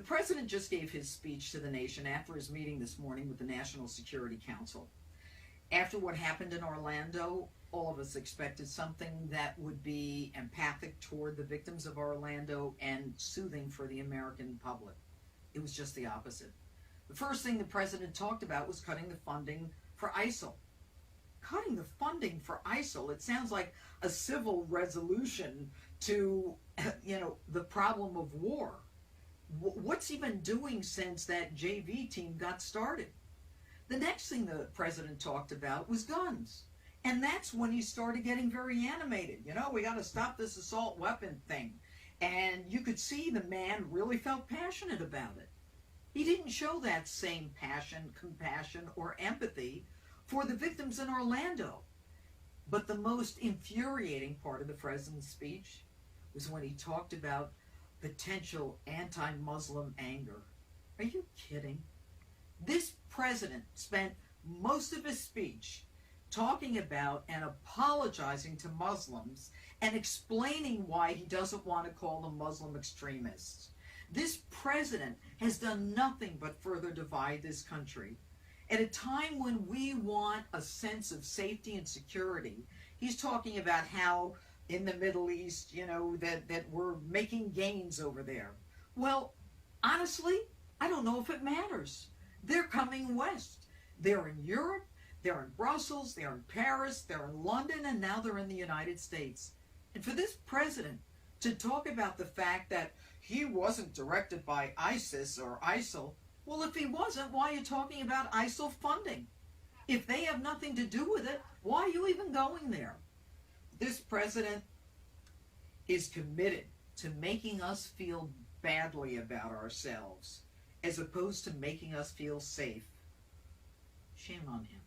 The president just gave his speech to the nation after his meeting this morning with the National Security Council. After what happened in Orlando, all of us expected something that would be empathic toward the victims of Orlando and soothing for the American public. It was just the opposite. The first thing the president talked about was cutting the funding for ISIL. Cutting the funding for ISIL, it sounds like a civil resolution to, the problem of war. What's he been doing since that JV team got started? The next thing the president talked about was guns. And that's when he started getting very animated. We got to stop this assault weapon thing. And you could see the man really felt passionate about it. He didn't show that same passion, compassion, or empathy for the victims in Orlando. But the most infuriating part of the president's speech was when he talked about potential anti-Muslim anger. Are you kidding? This president spent most of his speech talking about and apologizing to Muslims and explaining why he doesn't want to call them Muslim extremists. This president has done nothing but further divide this country. At a time when we want a sense of safety and security, he's talking about how in the Middle East, that we're making gains over there. Well, honestly, I don't know if it matters. They're coming west. They're in Europe, they're in Brussels, they're in Paris, they're in London, and now they're in the United States. And for this president to talk about the fact that he wasn't directed by ISIS or ISIL, well, if he wasn't, why are you talking about ISIL funding? If they have nothing to do with it, why are you even going there? This president is committed to making us feel badly about ourselves as opposed to making us feel safe. Shame on him.